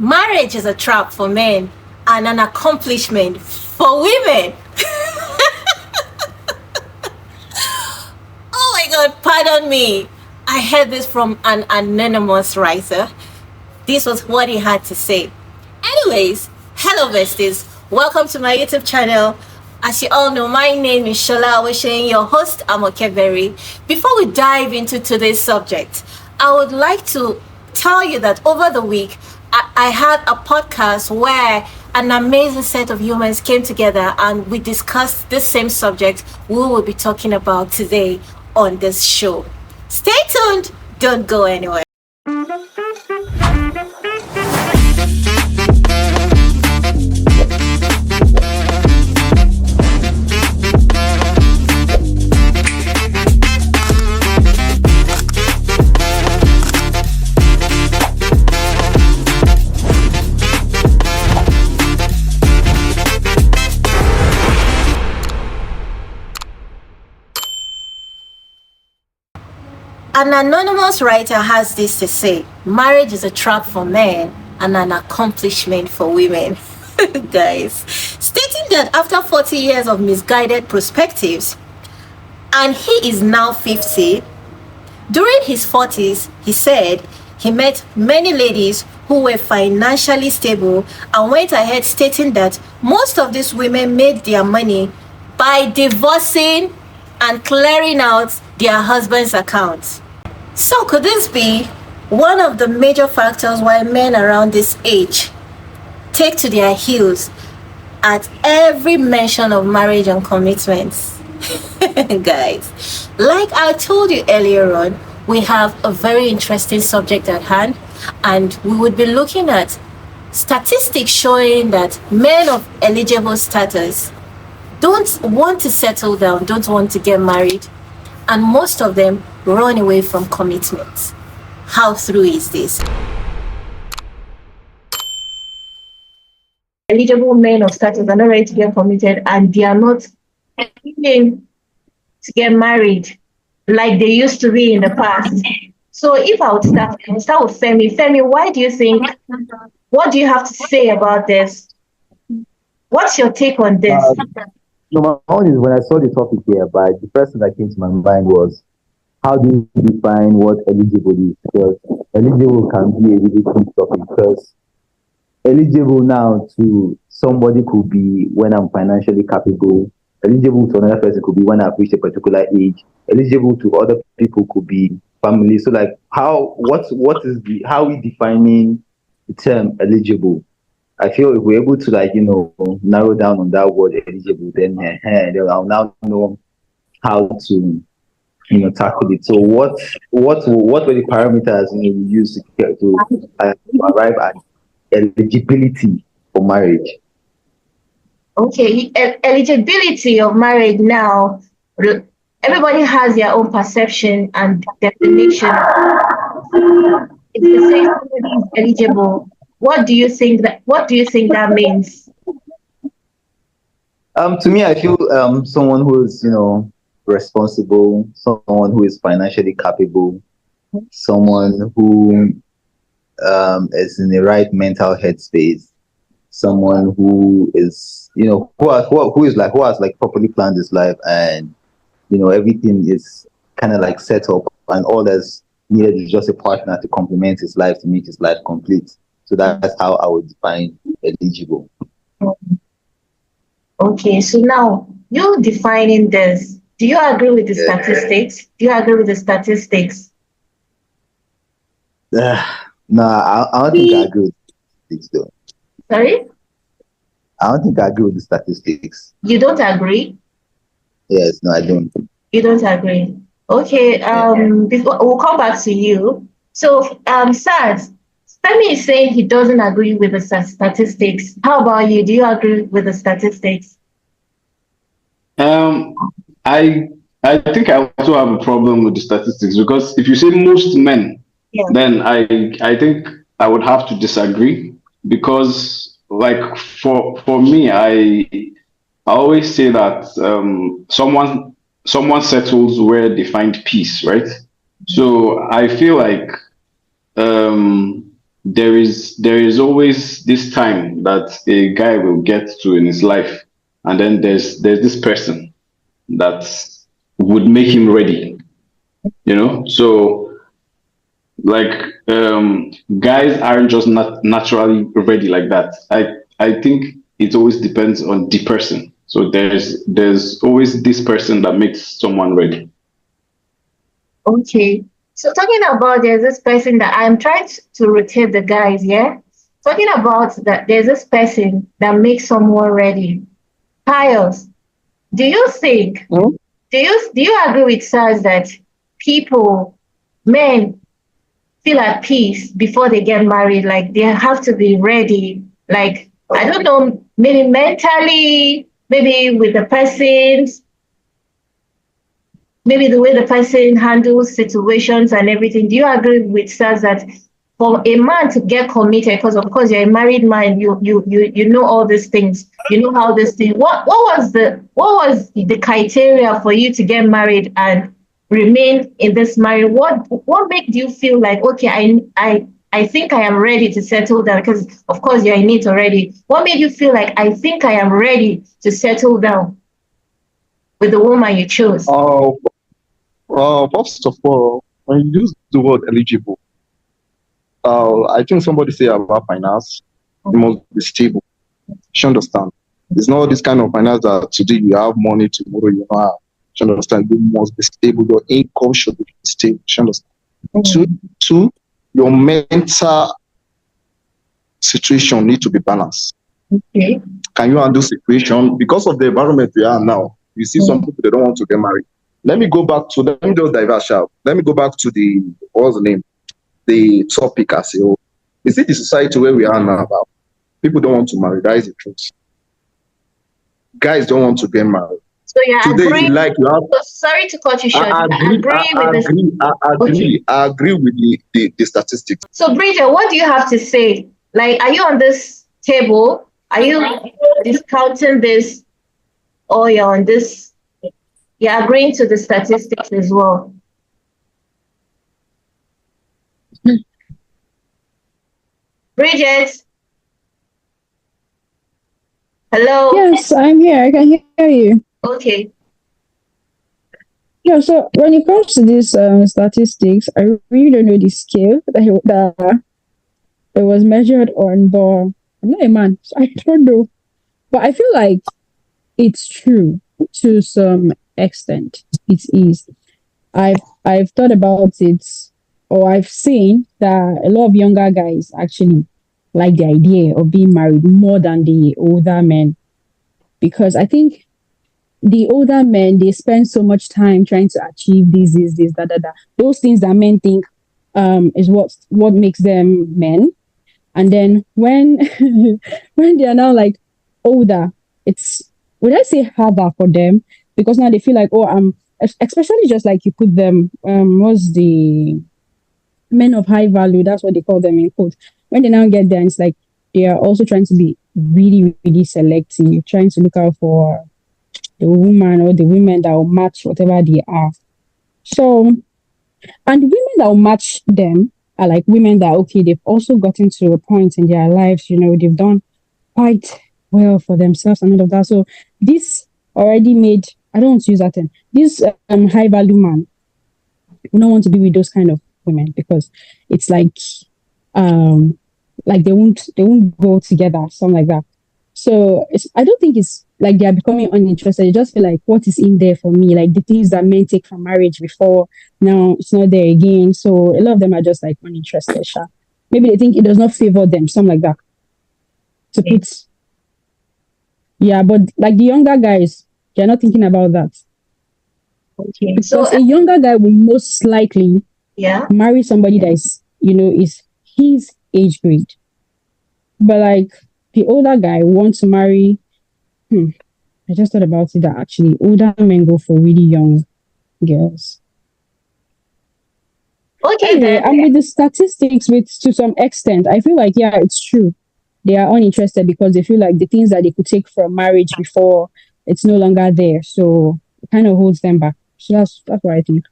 Marriage is a trap for men and an accomplishment for women. Oh my God, pardon me. I heard this from an anonymous writer. This was what he had to say. Anyways, hello besties. Welcome to my YouTube channel. As you all know, my name is Shola Awoshayin, your host, Amokeberry. Before we dive into today's subject, I would like to tell you that over the week, I had a podcast where an amazing set of humans came together and we discussed this same subject we will be talking about today on this show. Stay tuned, don't go anywhere. An anonymous writer has this to say: marriage is a trap for men and an accomplishment for women. Guys, stating that after 40 years of misguided perspectives, and he is now 50, during his 40s, he said he met many ladies who were financially stable and went ahead stating that most of these women made their money by divorcing and clearing out their husband's accounts. So could this be one of the major factors why men around this age take to their heels at every mention of marriage and commitments? Guys, like I told you earlier on, we have a very interesting subject at hand, and we would be looking at statistics showing that men of eligible status don't want to settle down, don't want to get married, and most of them run away from commitment. How true is this? Eligible men of status are not ready to get committed, and they are not willing to get married like they used to be in the past. So if I would start with Femi. Femi, why do you think, what do you have to say about this? What's your take on this? No, my own is when I saw the topic here, but the first thing that came to my mind was, how do you define what eligible is? Because eligible can be a really good topic, because eligible now to somebody could be when I'm financially capable. Eligible to another person could be when I've reached a particular age. Eligible to other people could be family. So like how are we defining the term eligible? I feel if we're able to narrow down on that word eligible, then I'll now know how to tackle it. So what were the parameters we use to arrive at eligibility for marriage? Okay, eligibility of marriage now, everybody has their own perception and definition. If you say somebody is eligible, what do you think that means? To me, I feel someone who is responsible, someone who is financially capable, someone who is in the right mental headspace, someone who is who has properly planned his life, and everything is kind of like set up, and all that's needed is just a partner to complement his life, to make his life complete. So that's how I would define eligible. Okay, so now you're defining this. Do you agree with the statistics? Do you agree with the statistics? No, I don't think I agree with the statistics though. Sorry? I don't think I agree with the statistics. You don't agree? Yes, no, I don't. You don't agree? Okay, we'll come back to you. So, Saz, Femi is saying he doesn't agree with the statistics. How about you? Do you agree with the statistics? I think I also have a problem with the statistics, because if you say most men, then I think I would have to disagree, because like for me, I always say that someone settles where they find peace, right? So I feel like there is always this time that a guy will get to in his life, and then there's this person that would make him ready, you know. So like guys aren't just not naturally ready like that. I think it always depends on the person. So there's always this person that makes someone ready. Okay. So talking about there's this person that I'm trying to rotate the guys, yeah? Talking about that there's this person that makes someone ready. Pius, do you think, do you agree with us that men feel at peace before they get married? Like they have to be ready, like, I don't know, maybe mentally, maybe with the person, maybe the way the person handles situations and everything. Do you agree with us that for a man to get committed, because of course you're a married man, you know all these things, you know how this thing. What was the criteria for you to get married and remain in this marriage? What made you feel like, okay, I think I am ready to settle down? Because of course you're in it already. What made you feel like I think I am ready to settle down with the woman you chose? First of all, when you use the word eligible, I think somebody say about finance, it must be stable. You understand? It's not this kind of finance that today you have money, tomorrow you don't have. You understand? You must be stable. Your income should be stable. You understand? Two, your mental situation need to be balanced. Okay. Can you handle situation? Because of the environment we are now, you see some people, they don't want to get married. Let me just diverse out. Let me go back to what's the name? The topic I say, is it the society where we are now about? People don't want to marry. That is the truth. Guys don't want to get married. So yeah, today, if you like, you have. Sorry to cut you short. I agree with the statistics. So Bridget, what do you have to say? Like, are you on this table? Are you discounting this, or you're on this? You're agreeing to the statistics as well? Bridget? Hello? Yes, I'm here. I can hear you. Okay. Yeah, so when it comes to these statistics, I really don't know the scale that it was measured on, but I'm not a man, so I don't know. But I feel like it's true to some extent. It is. I've thought about it, or I've seen that a lot of younger guys actually like the idea of being married more than the older men, because I think the older men, they spend so much time trying to achieve this, those things that men think is what makes them men. And then when when they are now like older, it's, would I say, harder for them, because now they feel like, especially just like you put them, what's the men of high value, that's what they call them in quotes. When they now get there, it's like they are also trying to be really, really selective, trying to look out for the woman or the women that will match whatever they are. So, and the women that will match them are like women that, okay, they've also gotten to a point in their lives, they've done quite well for themselves and all of that. So this already made, I don't want to use that term, this high value man will not want to be with those kind of women, because it's like they won't go together, something like that. So I don't think it's like they are becoming uninterested. You just feel like, what is in there for me? Like the things that men take from marriage before, now it's not there again. So a lot of them are just like uninterested. Maybe they think it does not favor them, something like that. But like the younger guys, they're not thinking about that. Okay. Because a younger guy will most likely marry somebody that is, is his age grade. But like the older guy wants to marry, I just thought about it, that actually older men go for really young girls. Okay, anyway, and with the statistics, to some extent, I feel like, yeah, it's true. They are uninterested because they feel like the things that they could take from marriage before, it's no longer there. So it kind of holds them back. So that's what I think.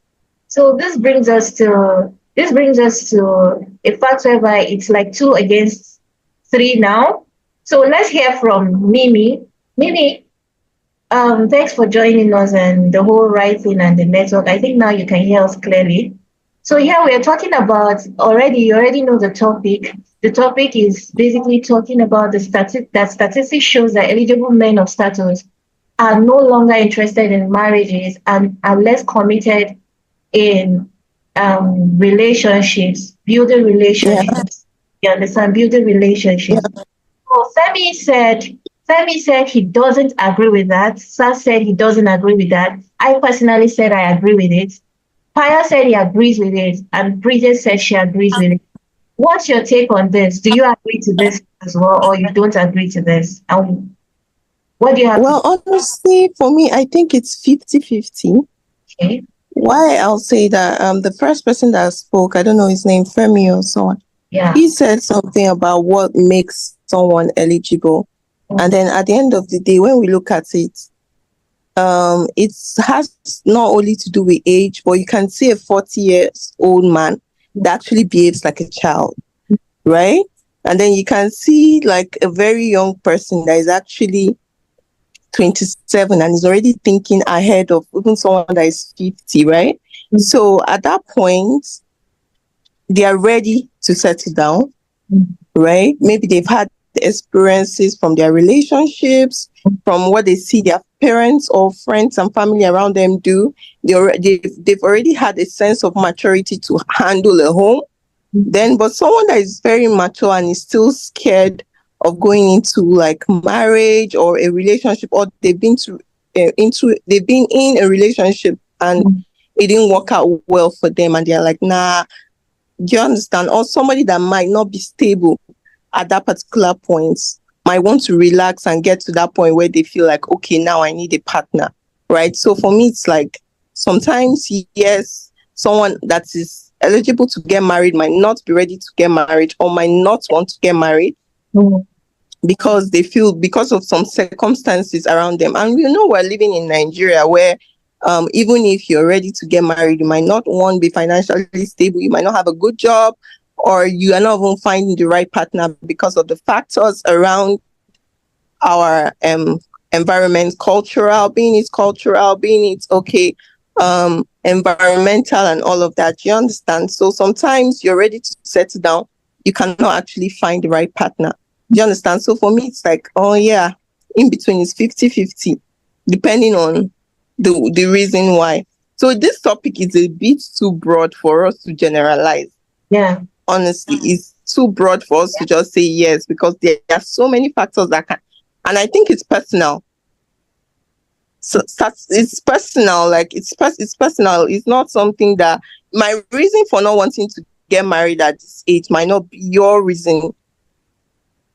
So this brings us to this brings us to a fact whereby it's like 2 against 3 now. So let's hear from Mimi. Mimi, thanks for joining us and the whole writing and the network. I think now you can hear us clearly. So here we are talking about you already know the topic. The topic is basically talking about that statistics shows that eligible men of status are no longer interested in marriages and are less committed in relationships, building relationships. You understand? Building relationships. So Femi said he doesn't agree with that. Sar said he doesn't agree with that. I personally said I agree with it. Paya said he agrees with it, and Bridget said she agrees with it. What's your take on this? Do you agree to this as well, or you don't agree to this? And what do you have Well, honestly, for me, I think it's 50-50. Okay. Why I'll say that the first person that spoke, I don't know his name, Femi or someone, Yeah. he said something about what makes someone eligible. And then at the end of the day, when we look at it, it has not only to do with age, but you can see a 40-year-old man that actually behaves like a child, right? And then you can see like a very young person that is actually 27 and is already thinking ahead of even someone that is 50, right? So at that point, they are ready to settle down, right? Maybe they've had experiences from their relationships, from what they see their parents or friends and family around them do. They've already had a sense of maturity to handle a home. Then, but someone that is very mature and is still scared of going into like marriage or a relationship, or they've been in a relationship and it didn't work out well for them, and they're like, nah, do you understand? Or somebody that might not be stable at that particular point might want to relax and get to that point where they feel like, okay, now I need a partner, right? So for me, it's like sometimes, yes, someone that is eligible to get married might not be ready to get married or might not want to get married because they feel because of some circumstances around them. And we know we're living in Nigeria where even if you're ready to get married, you might not want to be financially stable, you might not have a good job, or you are not even finding the right partner because of the factors around our environment, being it's okay, environmental and all of that. You understand? So sometimes you're ready to settle down, you cannot actually find the right partner. Do you understand? So for me, it's like, oh yeah, in between is 50-50, depending on the reason why. So this topic is a bit too broad for us to generalize. Yeah. Honestly, it's too broad for us to just say yes, because there are so many factors that can, and I think it's personal. So it's personal, like it's personal. It's not something that my reason for not wanting to get married at this age might not be your reason.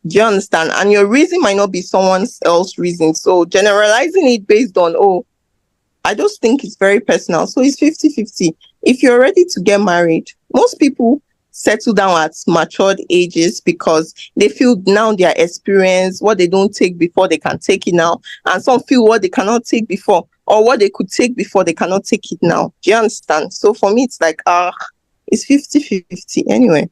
Do you understand? And your reason might not be someone else's reason. So generalizing it based on, I just think it's very personal. So it's 50-50. If you're ready to get married, most people settle down at matured ages because they feel now their experience, what they don't take before, they can take it now. And some feel what they cannot take before, or what they could take before, they cannot take it now. Do you understand? So for me, it's like, it's 50-50 anyway.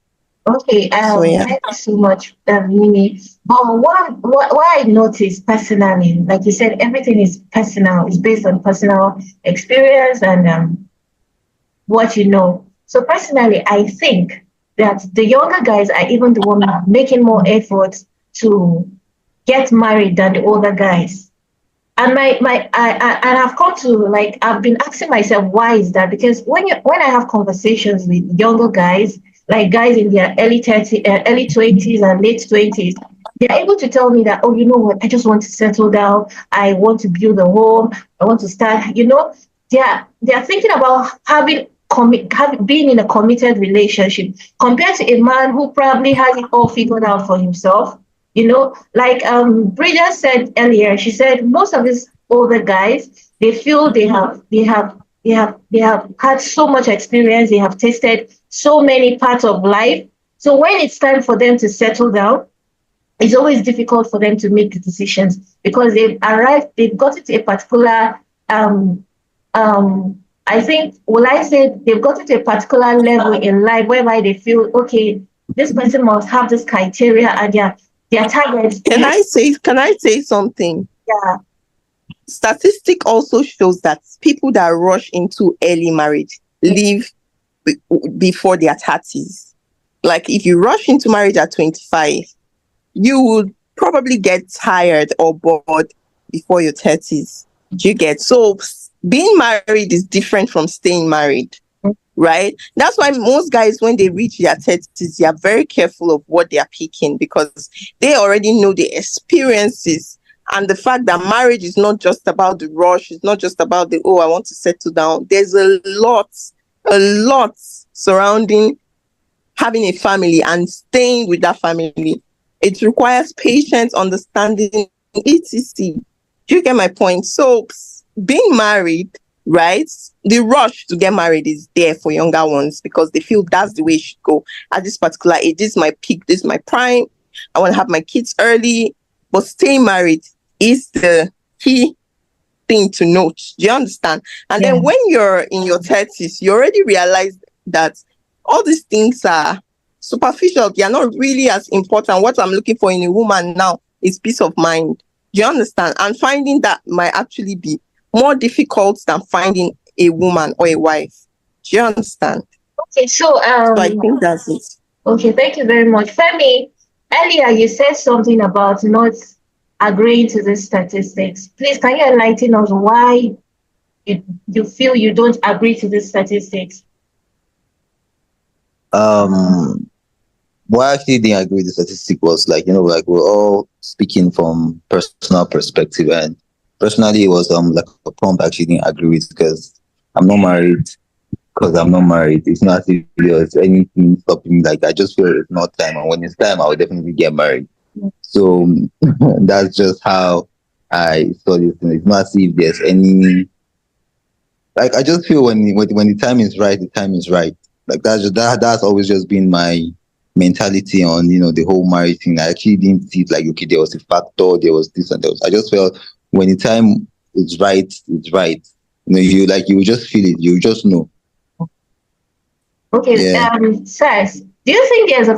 Okay, thank you so much, Mimi. But what I noticed personally, like you said, everything is personal. It's based on personal experience and what you know. So personally, I think that the younger guys are even the one making more effort to get married than the older guys. And I have come to, like, I've been asking myself, why is that? Because when I have conversations with younger guys, like guys in their early 20s and late 20s, they're able to tell me that, oh, you know what, I just want to settle down. I want to build a home. I want to start, they're thinking about being in a committed relationship compared to a man who probably has it all figured out for himself. Like Bridget said earlier, she said most of these older guys, they feel they have had so much experience, they have tasted so many parts of life. So when it's time for them to settle down, it's always difficult for them to make the decisions because they've gotten to a particular I think, will I say they've gotten to a particular level in life whereby they feel, okay, this person must have this criteria and their targets. Can I say something? Yeah. Statistic also shows that people that rush into early marriage leave before their 30s. Like if you rush into marriage at 25, you would probably get tired or bored before your 30s. Do you get? So being married is different from staying married, right? That's why most guys, when they reach their 30s, they are very careful of what they are picking because they already know the experiences and the fact that marriage is not just about the rush. It's not just about I want to settle down. There's a lot surrounding having a family and staying with that family. It requires patience, understanding, etc. Do you get my point? So being married, right? The rush to get married is there for younger ones because they feel that's the way it should go. At this particular age, this is my peak, this is my prime. I want to have my kids early. But staying married is the key thing to note. Do you understand? And then when you're in your 30s, you already realize that all these things are superficial. They are not really as important. What I'm looking for in a woman now is peace of mind. Do you understand? And finding that might actually be more difficult than finding a woman or a wife. Do you understand? Okay, so I think that's it. Okay, thank you very much. Femi, earlier you said something about not agreeing to the statistics. Please, can you enlighten us why you feel you don't agree to the statistics? Why I actually didn't agree with the statistic was like we're all speaking from personal perspective, and personally it was like a prompt I actually didn't agree with because I'm not married. Because I'm not married, it's not as if there's anything stopping me. Like I just feel it's not time, and when it's time, I will definitely get married. So that's just how I saw this thing. It's not as if there's any. Like I just feel when the time is right, the time is right. Like that's always just been my mentality on the whole marriage thing. I actually didn't see it like okay, there was a factor, there was this and there was. I just felt when the time is right, it's right. You just feel it. You just know. Okay, Sars, do you think there's a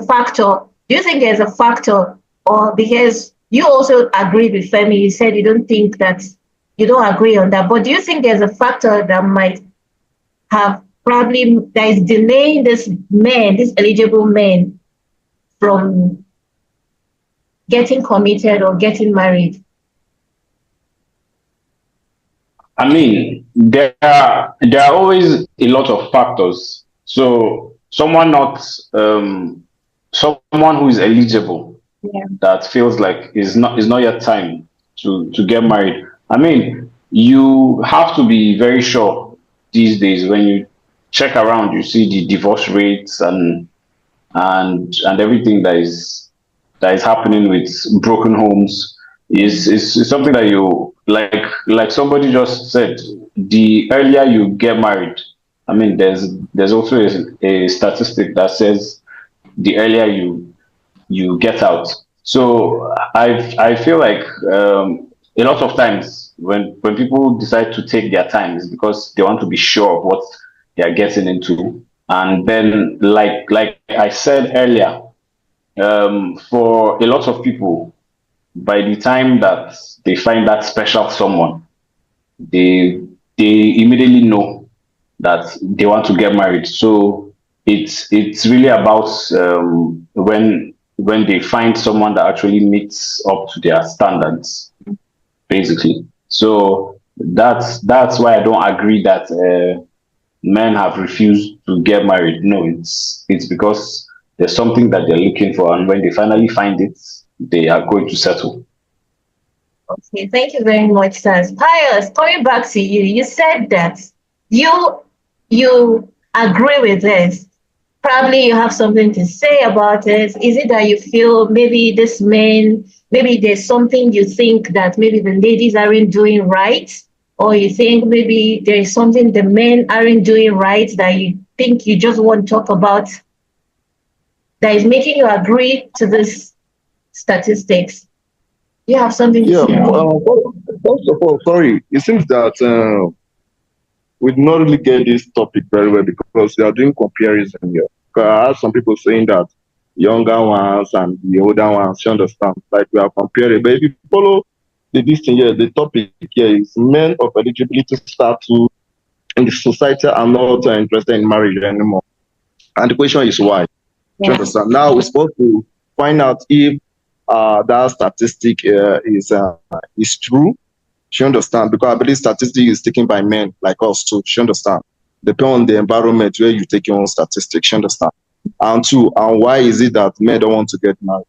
factor? Or because you also agreed with Femi, you said you don't think that you don't agree on that, but do you think there's a factor that might have probably that is delaying these eligible men from getting committed or getting married? I mean, there are always a lot of factors. So someone who is eligible that feels like is not yet time to get married. I mean, you have to be very sure these days when you check around, you see the divorce rates and everything that is happening with broken homes is something that you like somebody just said, the earlier you get married. I mean, there's also a statistic that says the earlier you get out. So I feel like a lot of times when people decide to take their time is because they want to be sure of what they are getting into. And then like I said earlier, for a lot of people, by the time that they find that special someone, they immediately know that they want to get married. So it's really about when they find someone that actually meets up to their standards, basically. So that's why I don't agree that men have refused to get married. No, it's because there's something that they're looking for, and when they finally find it, they are going to settle. Okay, thank you very much, Sans. Pius, coming back to you, you said that you agree with this. Probably you have something to say about it. Is it that you feel maybe this man, maybe there's something you think that maybe the ladies aren't doing right? Or you think maybe there's something the men aren't doing right that you think you just want to talk about that is making you agree to this statistics? You have something to say? First of all, sorry. It seems that we do not really get this topic very well because they are doing comparison here. I have some people saying that younger ones and the older ones, you understand? Like we are comparing. But if you follow this thing here, the topic here is men of eligibility status in the society are not interested in marriage anymore. And the question is why? You understand? Now we're supposed to find out if that statistic is true. You understand? Because I believe statistics is taken by men like us too. You understand? Depend on the environment where you take your own statistics. You understand? And two, and why is it that men don't want to get married?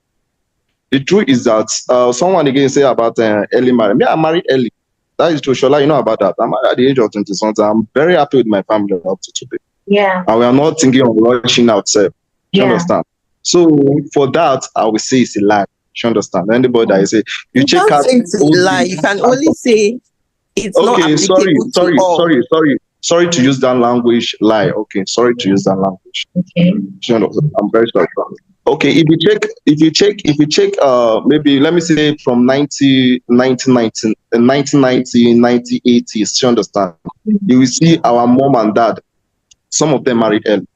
The truth is that someone again say about early marriage. Me, I married early. That is true. Shola, you know about that. I'm married at the age of 20 something. I'm very happy with my family up to today. Yeah. And we are not thinking of rushing outside. You understand? So for that, I will say it's a lie. You understand? Anybody that say you check out, say it's a lie. You can only say it's not applicable to all. Sorry to use that language, lie. Okay, sorry to use that language. Okay. I'm very sorry. Okay, if you check, maybe let me say from 1980s, you understand? You will see our mom and dad, some of them married early.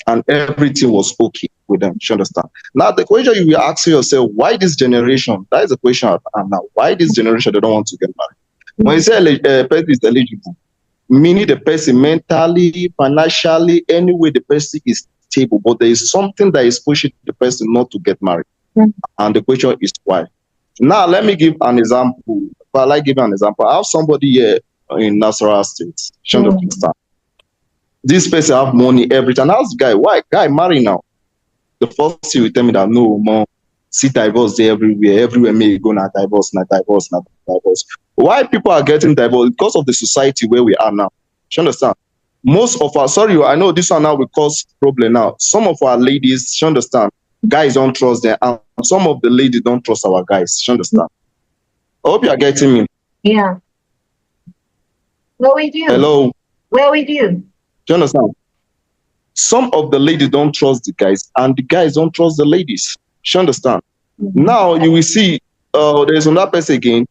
And everything was okay with them. You understand? Now the question you will ask yourself, why this generation? That is the question. And now, why this generation they don't want to get married? When you say a person is eligible, meaning the person mentally, financially, anyway, the person is stable, but there is something that is pushing the person not to get married. And the question is why. Now let me give an example. If I like giving an example, I have somebody here in Nasarawa State. You understand? This person have money every time. I ask the guy, why? Guy, marry now. The first thing will tell me that no, mom, see divorce there everywhere. Everywhere may go na divorce. Why people are getting divorced? Because of the society where we are now. You understand? Most of our, sorry, I know this one now will cause problem now. Some of our ladies, you understand, guys don't trust them. And some of the ladies don't trust our guys. You understand? I hope you are getting me. Yeah. What we do? Hello. Where we do? Do you understand? Some of the ladies don't trust the guys, and the guys don't trust the ladies. You understand? Now you will see there's another person again.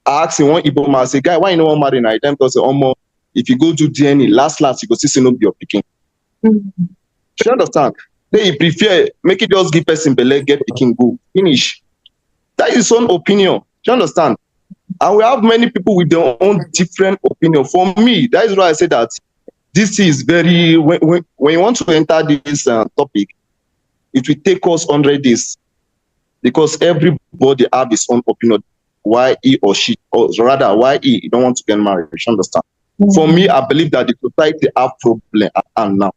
I asked him one Igbo man, say, guy, why you no want marry now? Them because if you go do DNA, last you go see no be your picking. You understand? They prefer make it just give person belle, get picking, go finish. That is his own opinion. You understand? And we have many people with their own different opinion. For me, that is why I say that this is very, when you want to enter this topic, it will take us 100 days because everybody have his own opinion why he or she, or rather why he don't want to get married. You understand? For me, I believe that the society have problem and now.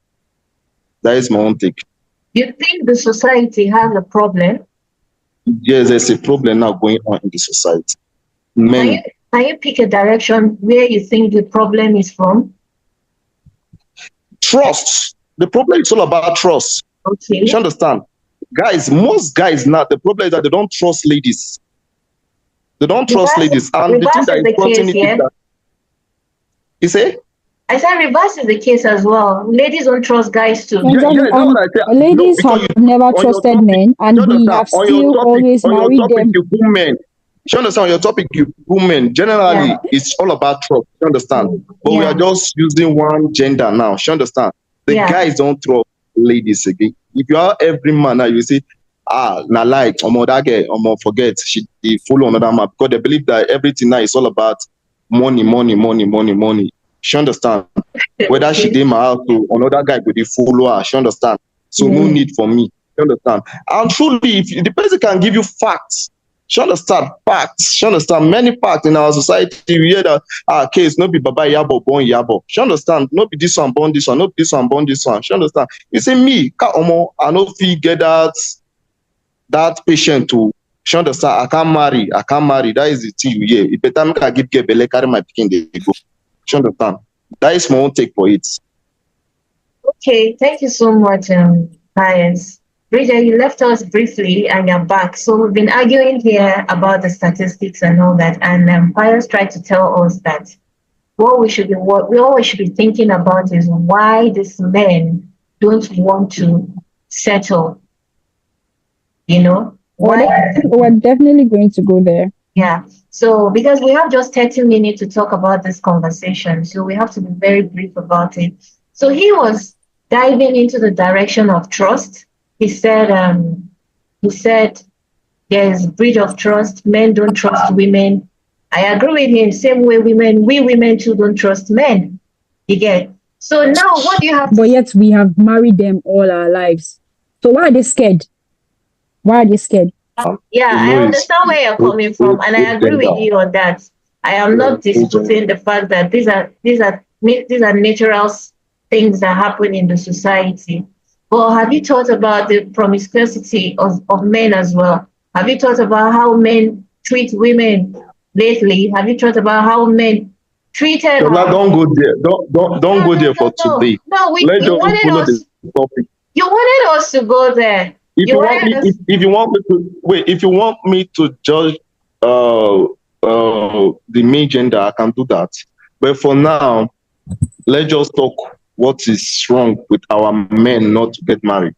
That is my own take. You think the society has a problem? Yes, there's a problem now going on in the society. Can you pick a direction where you think the problem is from? Trust. The problem is all about trust. Okay. You understand? Guys, most guys now, the problem is that they don't trust ladies. They don't trust ladies. And the thing that is causing it is that, you say? I said reverse is the case as well. Ladies don't trust guys too. Ladies have never trusted men, and we have still always married them. You understand? On your topic, women, generally, it's all about trust. You understand? But we are just using one gender now. You understand? The guys don't trust ladies again. If you are every man now, you say, na like, that girl, forget, she follow another man. Because they believe that everything now is all about money. You understand? Whether she did my house to another guy with the follow her, you understand? So no need for me. You understand? And truly, if the person can give you facts, you understand? Facts. You understand? Many facts in our society, we hear that case no be Baba Yabo born Yabo. You understand? No be this one born this one, no be this one born this one. You understand? You say me, I no fit get that patient to. You understand? I can't marry. That is the thing you hear. If better make I give belle, carry my pikin they go. You understand? That is my own take for it. Okay, thank you so much, Pius. Bridget, you left us briefly and you're back. So we've been arguing here about the statistics and all that. And Pius tried to tell us that what we should be thinking about is why these men don't want to settle. You know? We're definitely going to go there. Yeah. So because we have just 30 minutes to talk about this conversation, so we have to be very brief about it. So he was diving into the direction of trust. He said there's breach of trust. Men don't trust women. I agree with him. Same way we women too don't trust men. You get. So now what do you have? But yet we have married them all our lives. So why are they scared? Why are they scared? Yeah, I No, it's understand where you're coming from, and I agree with you on that. I am not disputing the fact that these are natural things that happen in the society. But have you thought about the promiscuity of men as well? Have you thought about how men treat women lately? Have you thought about how men treated Shola, don't go there. Don't go there for no, today. no, Let's you just wanted follow us the topic. you wanted us to go there. If You you want wanted me, us if you want me to wait, if you want me to judge the main gender, I can do that. But for now, let's just talk what is wrong with our men not to get married.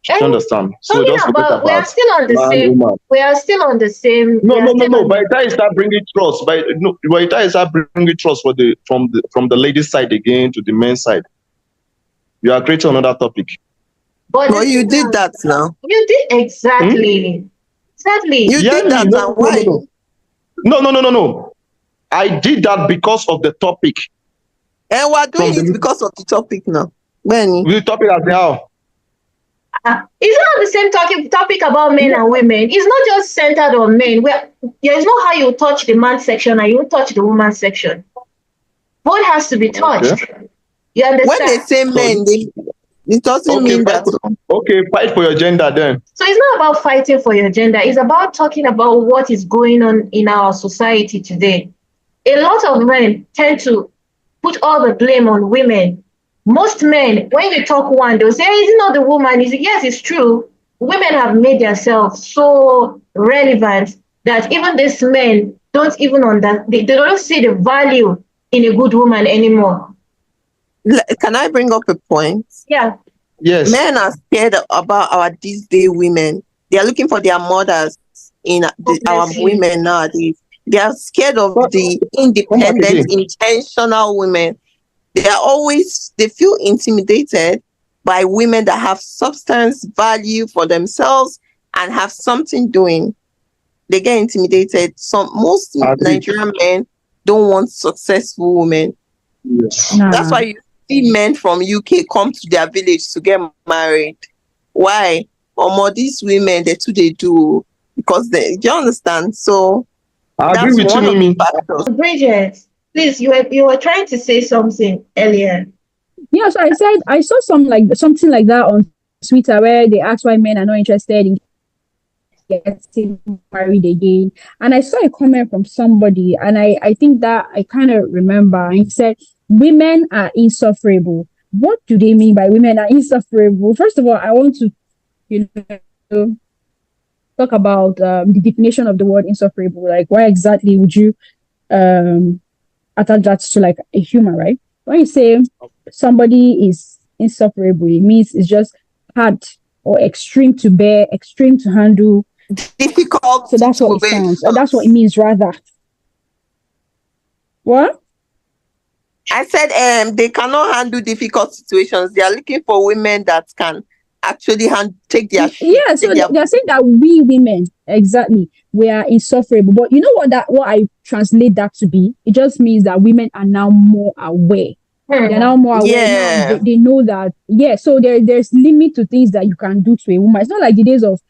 You understand? So talking just forget about we are about still on the man, same woman. we are still on the same No, we are no, no, still no. on By the the time you start bringing trust, by the time you start bringing trust from the ladies' side again to the men's side, you are creating another topic. but But you did that now. you did Hmm? exactly You Yeah, did that no, now. no, no, Why? no, no, no, no, no, no. I did that because of the topic. And we're From doing it because of the topic now. Benny. the topic as how. It's not the same topic about men and women. It's not just centered on men where there's no how you touch the man section and you touch the woman section. Both has to be touched. Okay. You When they understand? say men, it doesn't Okay, mean that. fight for your gender then. So it's not about fighting for your gender. It's about talking about what is going on in our society today. A lot of men tend to put all the blame on women. Most men, when you talk one, they'll say, hey, it's not the woman. Yes, it's true. Women have made themselves so relevant that even these men don't even understand, they don't see the value in a good woman anymore. Can I bring up a point? Yeah. Yes. Men are scared about our these day women. They are looking for their mothers in our women nowadays. They are scared of the independent, intentional women. They feel intimidated by women that have substance, value for themselves, and have something doing. They get intimidated. Most Nigerian men don't want successful women. Yes. That's why you see men from UK come to their village to get married. Why? More these women, they do because do you understand? So I that's agree with one you, of Mimi. the factors. Bridget, please, you were trying to say something earlier. Yeah, so I said I saw something like that on Twitter where they asked why men are not interested in getting married again. And I saw a comment from somebody, and I think that I kind of remember. He said, women are insufferable. What do they mean by women are insufferable? First of all, I want to, you know, talk about the definition of the word insufferable. Like, why exactly would you attach that to like a human, right? When you say somebody is insufferable, it means it's just hard or extreme to bear, extreme to handle. Difficult. So that's what it sounds. That's what it means, rather. What? I said they cannot handle difficult situations. They are looking for women that can actually take their shit. Yeah, so they're saying that we women, exactly, we are insufferable. But you know what I translate that to be? It just means that women are now more aware. They're now more aware. Yeah. Now they know that, yeah, so there's limit to things that you can do to a woman. It's not like the days of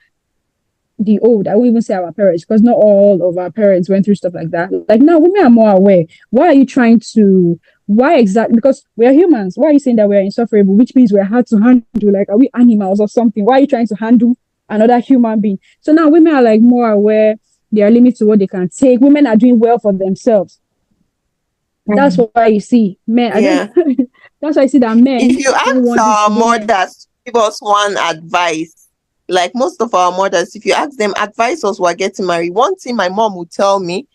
the old. I won't even say our parents, because not all of our parents went through stuff like that. Like now, women are more aware. Why exactly? Because we are humans. Why are you saying that we're insufferable? Which means we're hard to handle. Like, are we animals or something? Why are you trying to handle another human being? So now women are like more aware. There are limits to what they can take. Women are doing well for themselves. That's why you see men. Yeah. That's why I see that men. If you ask our mothers, give us one advice. Like most of our mothers, if you ask them, advise us while getting married. One thing my mom would tell me,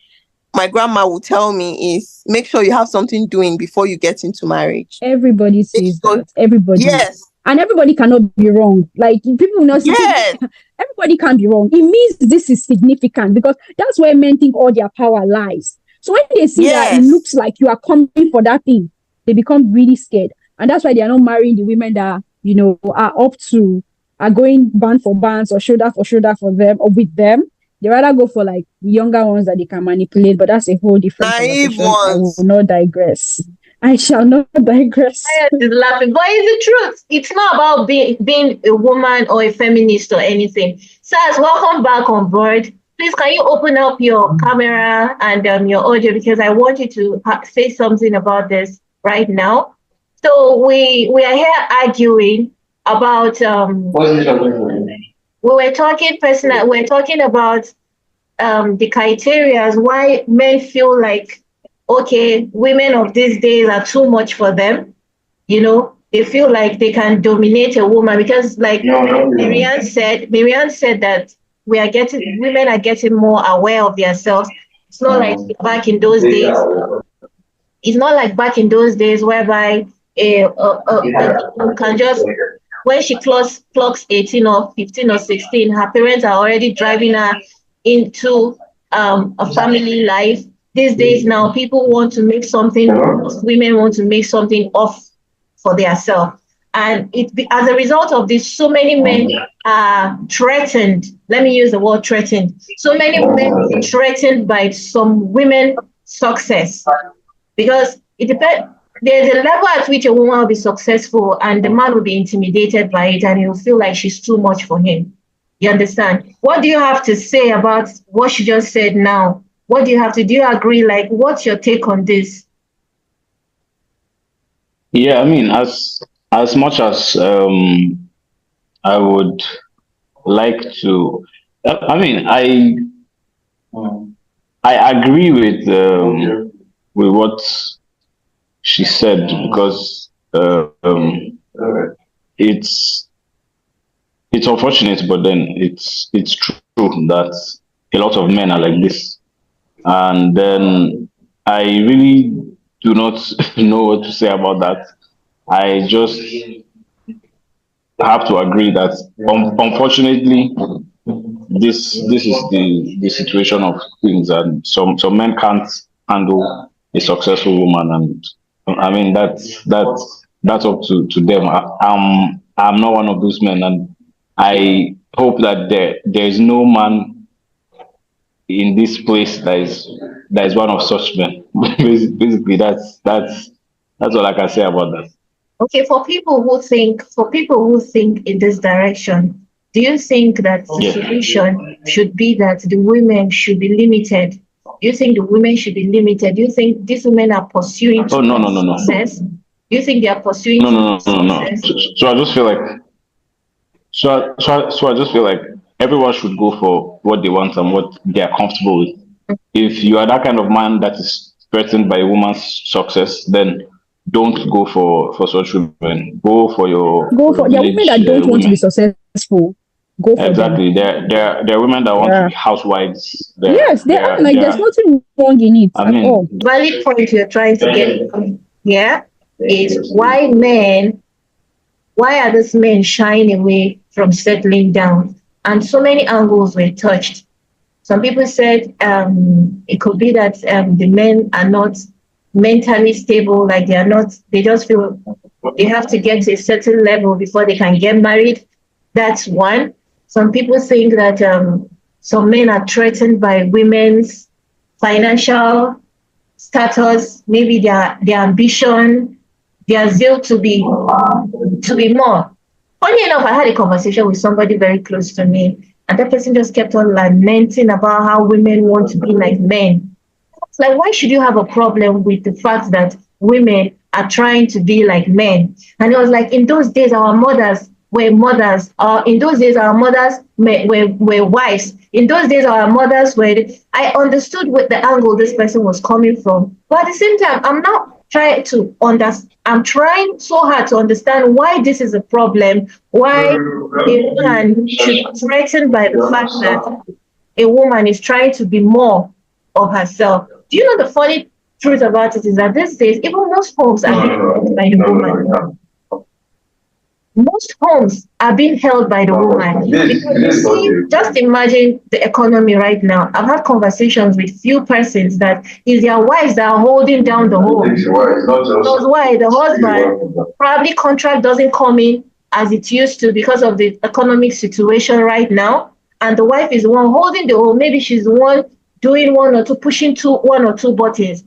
my grandma would tell me is make sure you have something doing before you get into marriage. Everybody says that. Everybody. Yes. And everybody cannot be wrong. Like people will not Yes. everybody can be wrong. It means this is significant because that's where men think all their power lies. So when they see that it Yes. looks like you are coming for that thing, they become really scared. And that's why they are not marrying the women that, are going band for bands or shoulder for them or with them. They rather go for like the younger ones that they can manipulate, but that's a whole different Naive conversation. I will ones. not digress. I shall not digress. Is laughing, but it's the truth. It's not about being a woman or a feminist or anything. Saz, welcome back on board. Please, can you open up your camera and your audio because I want you to say something about this right now. So we are here arguing about we were talking personal. We're talking about the criteria why men feel like, okay, women of these days are too much for them. They feel like they can dominate a woman because, like Miriam said that women are getting more aware of themselves. It's not like back in those days. It's not like back in those days whereby a can just when she clocks 18 or 15 or 16, her parents are already driving her into a family life. These days now, people want to make something, women want to make something off for themselves. And as a result of this, so many men are threatened. Let me use the word threatened. So many men are threatened by some women's success because it depends. There's a level at which a woman will be successful and the man will be intimidated by it and he'll feel like she's too much for him. You understand? What do you have to say about what she just said now? What do you agree? Like, what's your take on this? Yeah, I mean, as much as I would like to, I mean, I agree with what she said because it's unfortunate, but then it's true that a lot of men are like this, and then I really do not know what to say about that. I just have to agree that unfortunately this is the situation of things, and some men can't handle a successful woman, and I mean that's up to them. I'm not one of those men, and I hope that there is no man in this place that is one of such men. Basically, that's all I can say about that. Okay, for people who think in this direction, do you think that the solution should be that the women should be limited? Do you think the women should be limited? Do you think these women are pursuing success? Do you think they are pursuing success? So I just feel like so I just feel like everyone should go for what they want and what they are comfortable with. If you are that kind of man that is threatened by a woman's success, then don't go for such women. Go for there are women that don't want to be successful. Go for exactly. them. There are women that want to be housewives. Yes, they are like there's nothing wrong in it at all. Valid point you're trying to get here is why are these men shying away from settling down? And so many angles were touched. Some people said it could be that the men are not mentally stable, like they just feel they have to get to a certain level before they can get married. That's one. Some people think that some men are threatened by women's financial status, maybe their ambition, their zeal to be more. Funny enough, I had a conversation with somebody very close to me, and that person just kept on lamenting about how women want to be like men. It's like, why should you have a problem with the fact that women are trying to be like men? And it was like, in those days, our mothers were mothers. In those days, our mothers were wives. In those days, our mothers were... I understood what the angle this person was coming from. But at the same time, I'm not trying to understand. I'm trying so hard to understand why this is a problem, why a man should be threatened by the fact that a woman is trying to be more of herself. Do you know the funny truth about it is that these days, even most homes are being run by the woman. most homes are being held by the woman. Because you see, just imagine the economy right now. I've had conversations with few persons that it's their wives that are holding down the home. Because why? The husband probably contract doesn't come in as it used to because of the economic situation right now. And the wife is the one holding the home. Maybe she's the one doing one or two, pushing one or two buttons,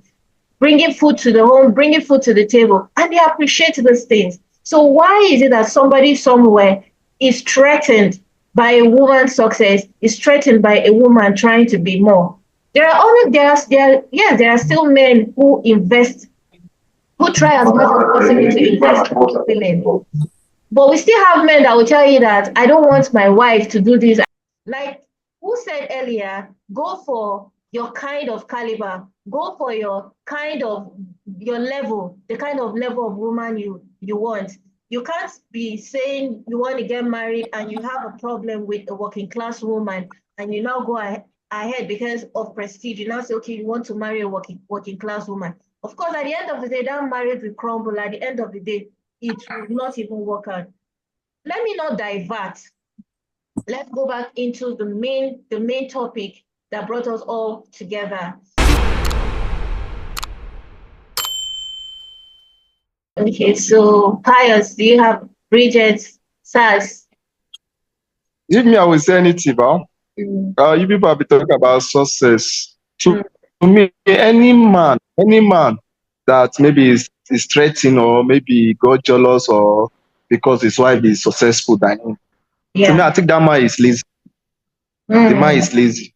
bringing food to the home, bringing food to the table, and they appreciate those things. So why is it that somebody somewhere is threatened by a woman's success, is threatened by a woman trying to be more? There are still men who invest, who try as much as possible to invest in women. But we still have men that will tell you that I don't want my wife to do this. Like who said earlier, go for your kind of caliber, go for your kind of your level, the kind of level of woman you want. You can't be saying you want to get married and you have a problem with a working class woman and you now go ahead because of prestige. You now say, okay, you want to marry a working class woman. Of course, at the end of the day, that marriage will crumble. At the end of the day, it will not even work out. Let me not divert. Let's go back into the main topic that brought us all together. Okay, so Pius, do you have Bridget, Sas? If me, I will say anything about. You people have been talking about success. To me, any man that maybe is threatening or maybe got jealous or because his wife is successful than him. To me, I think that man is lazy. The man is lazy.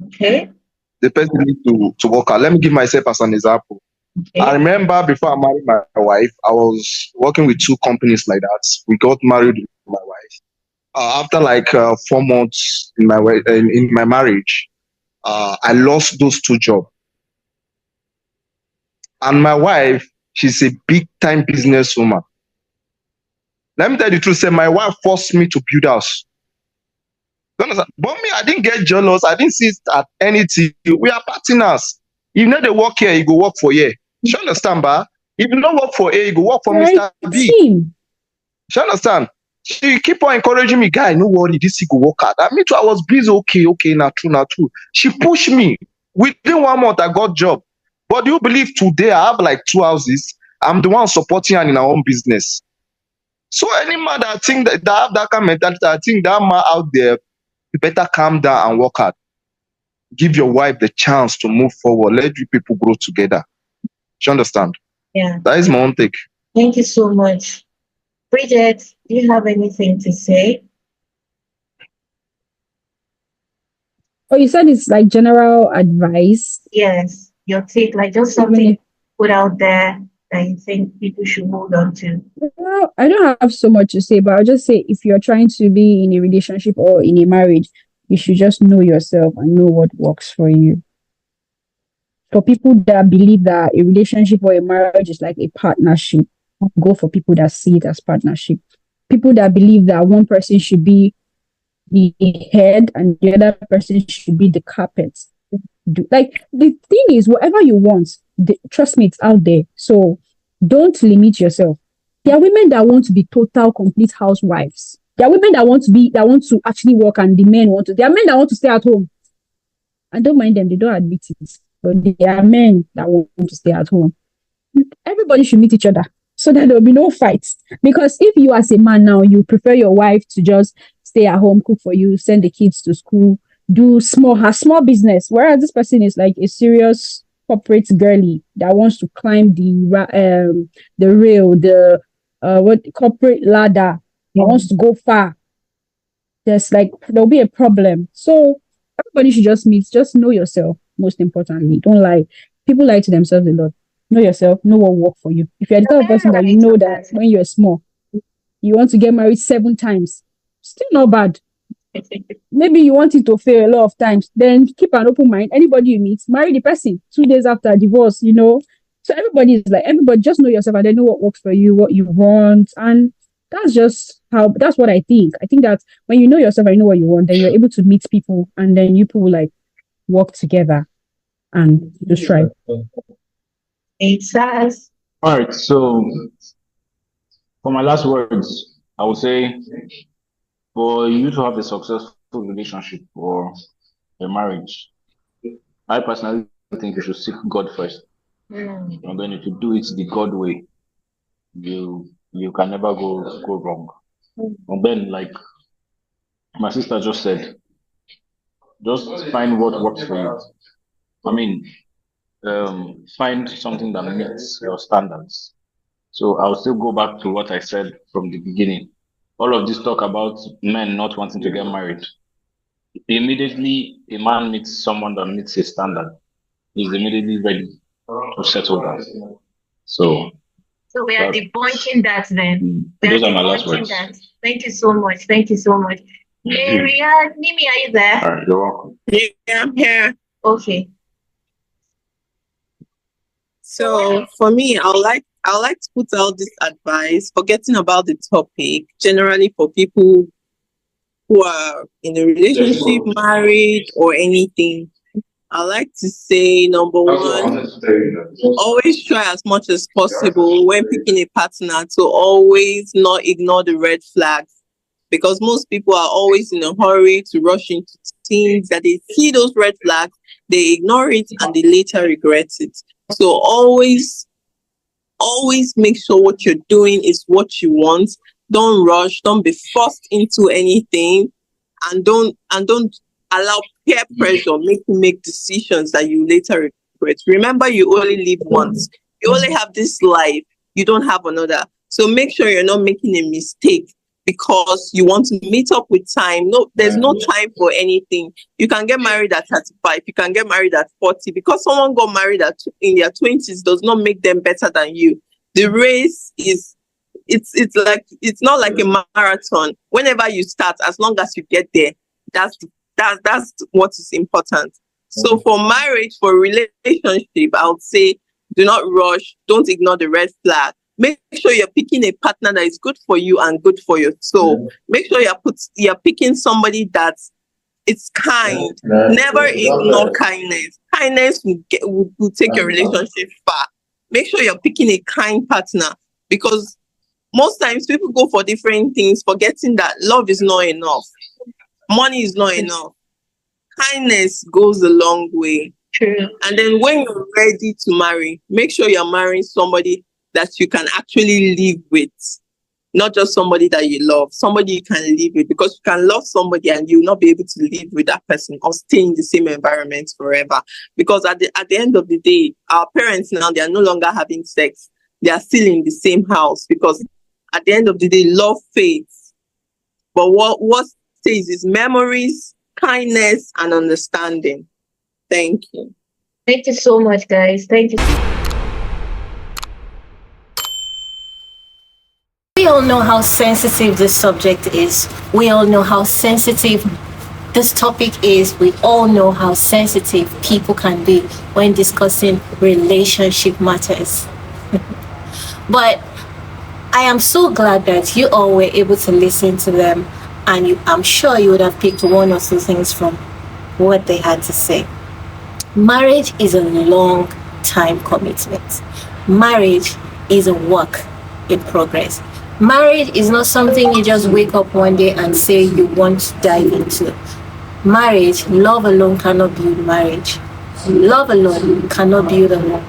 Okay. The person needs to work out. Let me give myself as an example. Okay. I remember before I married my wife, I was working with two companies like that. We got married with my wife. After like 4 months in my marriage, I lost those two jobs. And my wife, she's a big time businesswoman. Let me tell you the truth, say my wife forced me to build house. But me, I didn't get jealous. I didn't see it at anything. We are partners. If you know they work here, you go work for here. You understand, ba? If you don't work for A, you go work for Mr. B. You understand? She keep on encouraging me, guy, no worry, this go work out. Me too, I was busy, okay, not true. She pushed me. Within 1 month, I got job. But do you believe today I have like 2 houses? I'm the one supporting her in her own business. So any man that think that have that kind of mentality, I think that man out there, you better calm down and work hard. Give your wife the chance to move forward. Let you people grow together. You understand? Yeah. That is my own take. Thank you so much. Bridget, do you have anything to say? Oh, you said it's like general advice? Yes. Your take, like just something put out there that you think people should hold on to. Well, I don't have so much to say, but I'll just say if you're trying to be in a relationship or in a marriage, you should just know yourself and know what works for you. For people that believe that a relationship or a marriage is like a partnership, go for people that see it as partnership. People that believe that one person should be the head and the other person should be the carpet. Like the thing is, whatever you want, trust me, it's out there. So don't limit yourself. There are women that want to be total, complete housewives. There are women that want to actually work, and the men want to. There are men that want to stay at home. I don't mind them; they don't admit it. But there are men that want to stay at home. Everybody should meet each other so that there will be no fights. Because if you as a man now, you prefer your wife to just stay at home, cook for you, send the kids to school, do her small business, whereas this person is like a serious corporate girly that wants to climb the rail, the corporate ladder, wants to go far. There'll be a problem. So everybody should just know yourself. Most importantly, don't lie. People lie to themselves a lot. Know yourself, know what works for you. If you're the type of person that you know that when you're small, you want to get married 7 times, still not bad. Maybe you want it to fail a lot of times, then keep an open mind. Anybody you meet, marry the person 2 days after divorce, So everybody just know yourself and then know what works for you, what you want. And that's what I think. I think that when you know yourself and you know what you want, then you're able to meet people and then you people work together and just try. It says. All right, so for my last words, I would say for you to have a successful relationship or a marriage, I personally think you should seek God first. And then if you do it the God way, you can never go wrong. And then like my sister just said, just find what works for you. I mean, find something that meets your standards. So I'll still go back to what I said from the beginning. All of this talk about men not wanting to get married. Immediately a man meets someone that meets his standard, he's immediately ready to settle down. So we are debunking that then. Those are my last words. That. Thank you so much. Thank you so much. Maria, Mimi, are you there? All right, you're welcome. Yeah, I'm here. Okay. So for me, I would like to put out this advice, forgetting about the topic, generally for people who are in a relationship, married, or anything. I like to say, number one, always try as much as possible when picking a partner to always not ignore the red flags, because most people are always in a hurry to rush into things that they see those red flags, they ignore it, and they later regret it. So always make sure what you're doing is what you want. Don't rush, don't be forced into anything, and don't allow peer pressure make you make decisions that you later regret. Remember, you only live once. You only have this life. You don't have another. So make sure you're not making a mistake because you want to meet up with time. No, there's no time for anything. You can get married at 35. You can get married at 40. Because someone got married in their 20s does not make them better than you. The race is it's not like a marathon. Whenever you start, as long as you get there, that's what is important. So for marriage, for relationship, I would say do not rush, don't ignore the red flag. Make sure you're picking a partner that is good for you and good for your soul. Make sure you're picking somebody that's it's kind. Never ignore kindness. Kindness will take your relationship far. Make sure you're picking a kind partner, because most times people go for different things, forgetting that love is not enough. Money is not enough. Kindness goes a long way. True. And then when you're ready to marry, make sure you're marrying somebody that you can actually live with. Not just somebody that you love, somebody you can live with, because you can love somebody and you'll not be able to live with that person or stay in the same environment forever. Because at the end of the day, our parents now, they are no longer having sex. They are still in the same house, because at the end of the day, love fades. But what stays is memories, kindness, and understanding. Thank you. Thank you so much, guys. Thank you. We all know how sensitive this subject is. We all know how sensitive this topic is. We all know how sensitive people can be when discussing relationship matters. But I am so glad that you all were able to listen to them, and I'm sure you would have picked one or two things from what they had to say. Marriage is a long time commitment. Marriage is a work in progress. Marriage is not something you just wake up one day and say you want to dive into. Marriage, love alone cannot build marriage. Love alone cannot build a home.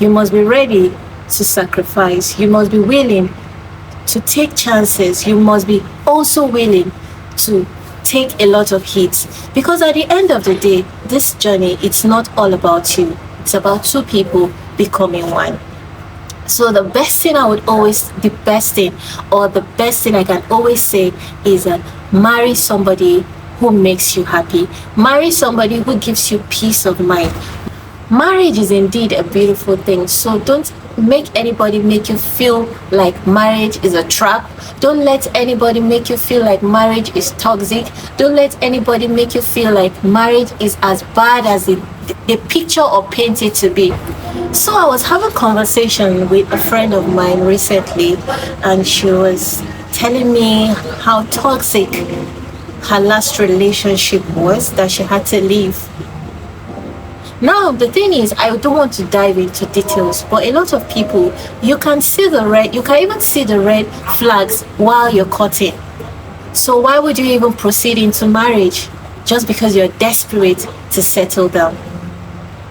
You must be ready to sacrifice. You must be willing to take chances. You must be also willing to take a lot of hits, because at the end of the day, this journey, it's not all about you. It's about two people becoming one. So the best thing I can always say is that marry somebody who makes you happy. Marry somebody who gives you peace of mind. Marriage is indeed a beautiful thing. So don't make anybody make you feel like marriage is a trap. Don't let anybody make you feel like marriage is toxic. Don't let anybody make you feel like marriage is as bad as the picture or paint it to be. So I was having a conversation with a friend of mine recently, and she was telling me how toxic her last relationship was, that she had to leave. Now, the thing is, I don't want to dive into details, but a lot of people, you can even see the red flags while you're courting. So why would you even proceed into marriage just because you're desperate to settle down?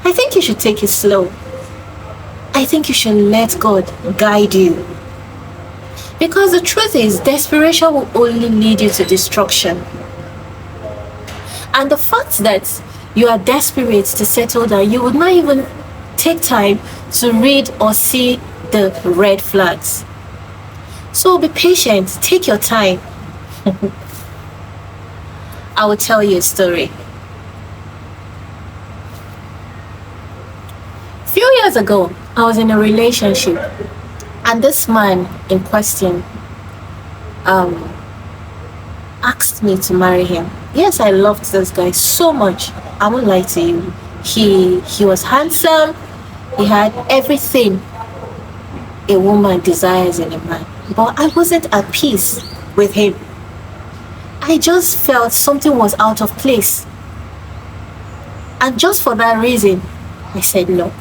I think you should take it slow. I think you should let God guide you. Because the truth is, desperation will only lead you to destruction. And the fact that you are desperate to settle down, you would not even take time to read or see the red flags. So be patient, take your time. I will tell you a story. A few years ago, I was in a relationship, and this man in question asked me to marry him. Yes, I loved this guy so much. I won't lie to you. He was handsome. He had everything a woman desires in a man. But I wasn't at peace with him. I just felt something was out of place. And just for that reason, I said no.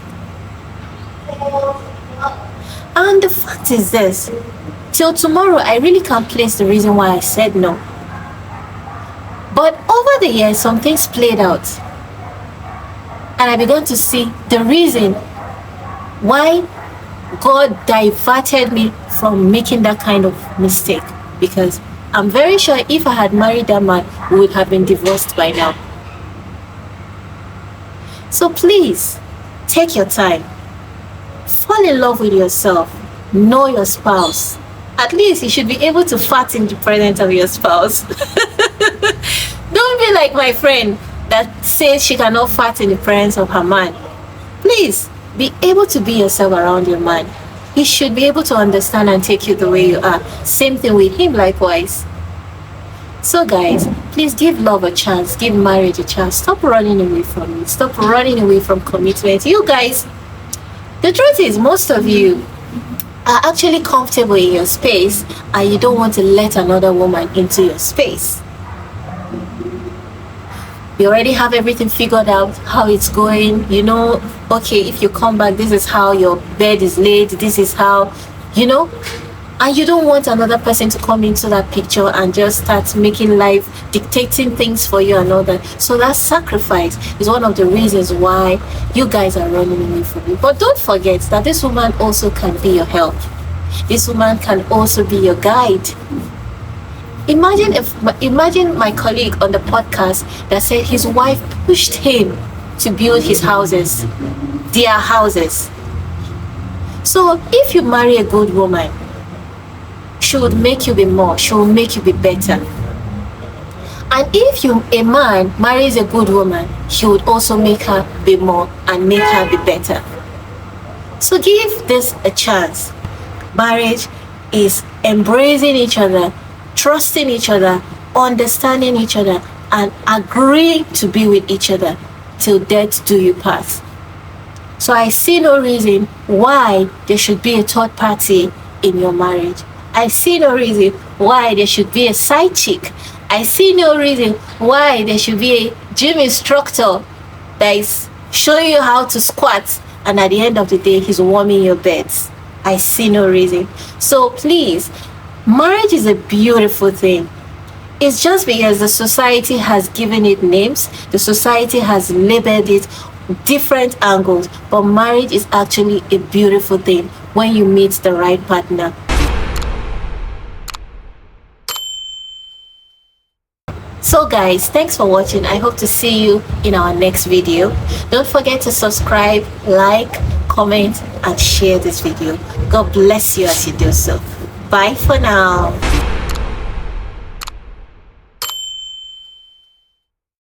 And the fact is this, till tomorrow, I really can't place the reason why I said no. But over the years, some things played out. And I began to see the reason why God diverted me from making that kind of mistake. Because I'm very sure if I had married that man, we would have been divorced by now. So please, take your time. Fall in love with yourself. Know your spouse. At least you should be able to fart in the presence of your spouse. Don't be like my friend that says she cannot fart in the presence of her man. Please, be able to be yourself around your man. He should be able to understand and take you the way you are. Same thing with him likewise. So guys, please give love a chance. Give marriage a chance. Stop running away from it. Stop running away from commitment. You guys, the truth is, most of you are actually comfortable in your space and you don't want to let another woman into your space. You already have everything figured out, how it's going, you know, okay, if you come back, this is how your bed is laid, this is how, you know, and you don't want another person to come into that picture and just start making life, dictating things for you and all that. So that sacrifice is one of the reasons why you guys are running away from me. But don't forget that this woman also can be your help. This woman can also be your guide. Imagine my colleague on the podcast that said his wife pushed him to build his houses, their houses. So if you marry a good woman, she would make you be more, she will make you be better. And if a man marries a good woman, he would also make her be more and make her be better. So give this a chance. Marriage is embracing each other, trusting each other, understanding each other, and agreeing to be with each other till death do you part. So I see no reason why there should be a third party in your marriage. I see no reason why there should be a side chick. I see no reason why there should be a gym instructor that is showing you how to squat and at the end of the day he's warming your beds. I see no reason. So please, marriage is a beautiful thing. It's just because the society has given it names, the society has labeled it different angles, but marriage is actually a beautiful thing when you meet the right partner. So guys, thanks for watching. I hope to see you in our next video. Don't forget to subscribe, like, comment, and share this video. God bless you as you do so. Bye for now.